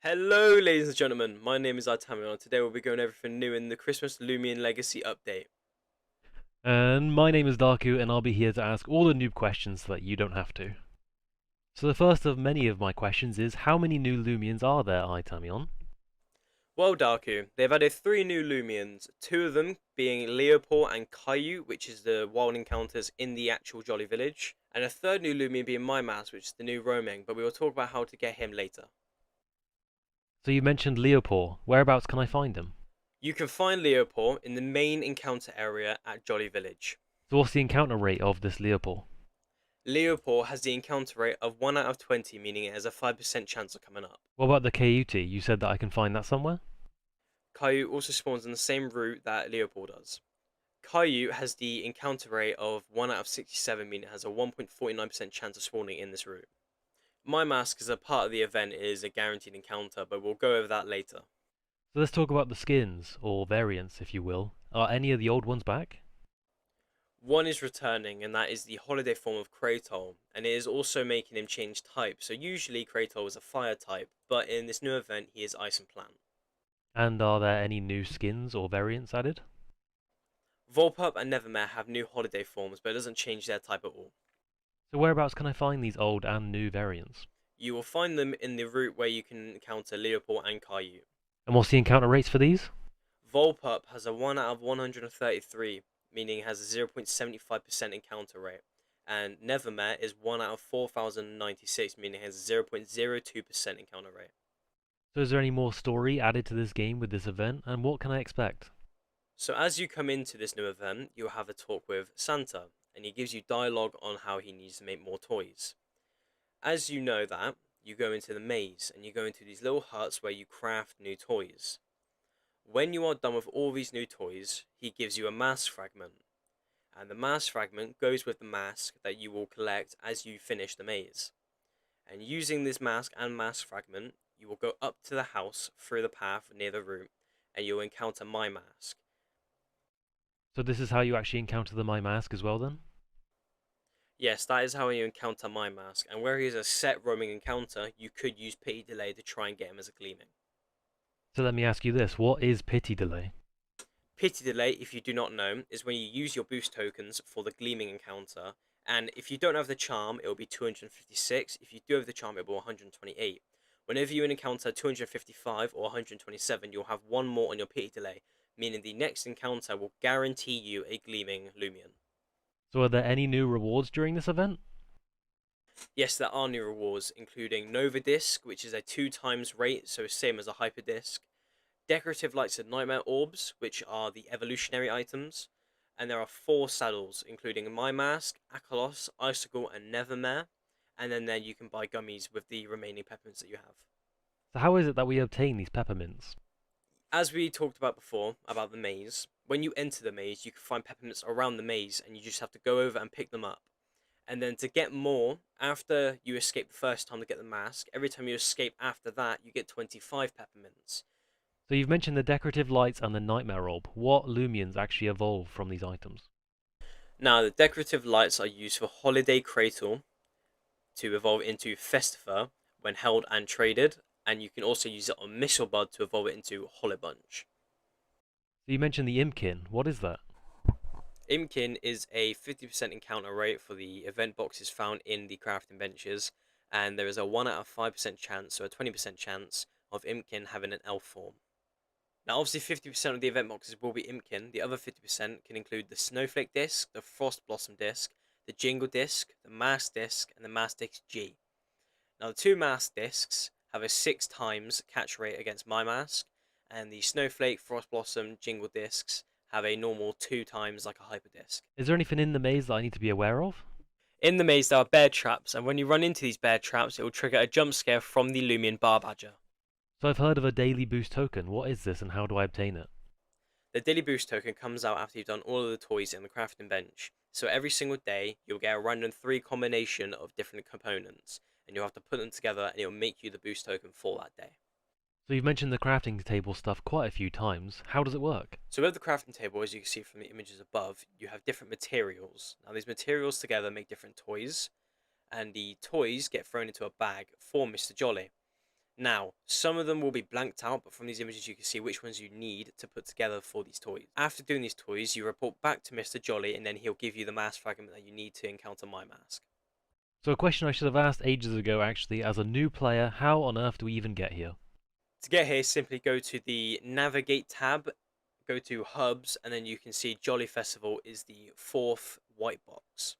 Hello, ladies and gentlemen. My name is Artamion, and today we'll be going over everything new in the Christmas Loomian Legacy update. And my name is Darku, and I'll be here to ask all the noob questions so that you don't have to. So the first of many of my questions is, how many new Loomians are there, Itamion? Well, Darku, they've added three new Loomians, two of them being Leopol and Caillou, which is the wild encounters in the actual Jolly Village, and a third new Loomian being Mimas, which is the new roaming, but we will talk about how to get him later. So you mentioned Leopol. Whereabouts can I find him? You can find Leopol in the main encounter area at Jolly Village. So what's the encounter rate of this Leopol? Leopol has the encounter rate of 1 out of 20, meaning it has a 5% chance of coming up. What about the Caillou? You said that I can find that somewhere? Caillou also spawns on the same route that Leopol does. Caillou has the encounter rate of 1 out of 67, meaning it has a 1.49% chance of spawning in this route. My mask as a part of the event is a guaranteed encounter, but we'll go over that later. So let's talk about the skins, or variants if you will. Are any of the old ones back? One is returning, and that is the holiday form of Kratos, and it is also making him change type. So usually Kratos is a fire type, but in this new event he is ice and plant. And are there any new skins or variants added? Volpup and Nevermare have new holiday forms, but it doesn't change their type at all. So whereabouts can I find these old and new variants? You will find them in the route where you can encounter Leopold and Caillou. And what's the encounter rates for these? Volpup has a 1 out of 133, meaning it has a 0.75% encounter rate. And Nevermare is 1 out of 4096, meaning it has a 0.02% encounter rate. So is there any more story added to this game with this event, and what can I expect? So as you come into this new event, you'll have a talk with Santa, and he gives you dialogue on how he needs to make more toys. As you know that, you go into the maze, and you go into these little huts where you craft new toys. When you are done with all these new toys, he gives you a mask fragment, and the mask fragment goes with the mask that you will collect as you finish the maze. And using this mask and mask fragment, you will go up to the house through the path near the route, and you'll encounter my mask. So this is how you actually encounter the My Mask as well then? Yes, that is how you encounter my mask, and where he is a set roaming encounter, you could use Pity Delay to try and get him as a gleaming. So let me ask you this, what is Pity Delay? Pity Delay, if you do not know, is when you use your boost tokens for the gleaming encounter, and if you don't have the charm, it will be 256. If you do have the charm, it will be 128. Whenever you encounter 255 or 127, you'll have one more on your Pity Delay, meaning the next encounter will guarantee you a gleaming Loomian. So are there any new rewards during this event? Yes, there are new rewards, including Nova Disc, which is a 2 times rate, so same as a Hyper Disc. Decorative Lights and Nightmare Orbs, which are the evolutionary items. And there are 4 saddles, including My Mask, Akalos, Icicle, and Nevermare. And then you can buy gummies with the remaining peppermints that you have. So how is it that we obtain these peppermints? As we talked about before, about the maze, when you enter the maze, you can find peppermints around the maze, and you just have to go over and pick them up. And then to get more, after you escape the first time to get the mask, every time you escape after that, you get 25 peppermints. So you've mentioned the decorative lights and the nightmare orb. What Loomians actually evolve from these items? Now, the decorative lights are used for Holiday Cradle to evolve into Festiver when held and traded, and you can also use it on Missile Bud to evolve it into Hollow Bunch. So you mentioned the Imkin. What is that? Inkin is a 50% encounter rate for the event boxes found in the crafting benches, and there is a 1 out of 5% chance, so a 20% chance, of Imkin having an elf form. Now, obviously, 50% of the event boxes will be Imkin. The other 50% can include the Snowflake disc, the Frost Blossom disc, the Jingle disc, the Mask disc, and the Mask disc G. Now, the 2 Mask discs have a 6 times catch rate against my mask, and the Snowflake, Frost Blossom, Jingle discs have a normal 2 times like a Hyper disc. Is there anything in the maze that I need to be aware of? In the maze, there are bear traps, and when you run into these bear traps, it will trigger a jump scare from the Loomian Bar Badger. So I've heard of a daily boost token. What is this and how do I obtain it? The daily boost token comes out after you've done all of the toys in the crafting bench. So every single day, you'll get a random 3 combination of different components, and you'll have to put them together, and it'll make you the boost token for that day. So you've mentioned the crafting table stuff quite a few times. How does it work? So with the crafting table, as you can see from the images above, you have different materials. Now these materials together make different toys, and the toys get thrown into a bag for Mr. Jolly. Now, some of them will be blanked out, but from these images you can see which ones you need to put together for these toys. After doing these toys, you report back to Mr. Jolly, and then he'll give you the mask fragment that you need to encounter my mask. So a question I should have asked ages ago actually, as a new player, how on earth do we even get here? To get here, simply go to the Navigate tab, go to Hubs, and then you can see Jolly Festival is the 4th white box.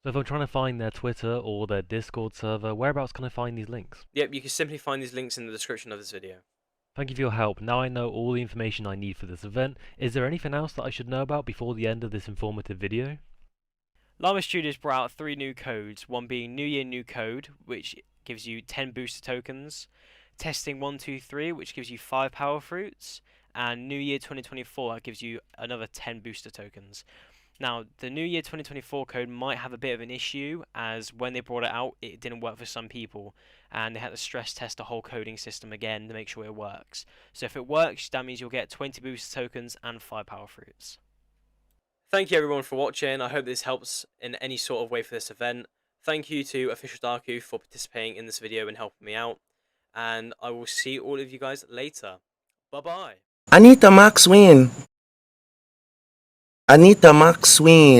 So if I'm trying to find their Twitter or their Discord server, whereabouts can I find these links? Yep, you can simply find these links in the description of this video. Thank you for your help. Now I know all the information I need for this event. Is there anything else that I should know about before the end of this informative video? Llama Studios brought out 3 new codes, one being New Year New Code, which gives you 10 booster tokens, Testing 123, which gives you 5 Power Fruits, and New Year 2024, that gives you another 10 booster tokens. Now, the New Year 2024 code might have a bit of an issue, as when they brought it out, it didn't work for some people, and they had to stress test the whole coding system again to make sure it works. So if it works, that means you'll get 20 booster tokens and 5 Power Fruits. Thank you everyone for watching. I hope this helps in any sort of way for this event. Thank you to Official Darku for participating in this video and helping me out. And I will see all of you guys later. Bye-bye. Anita Max win. Anita Max win.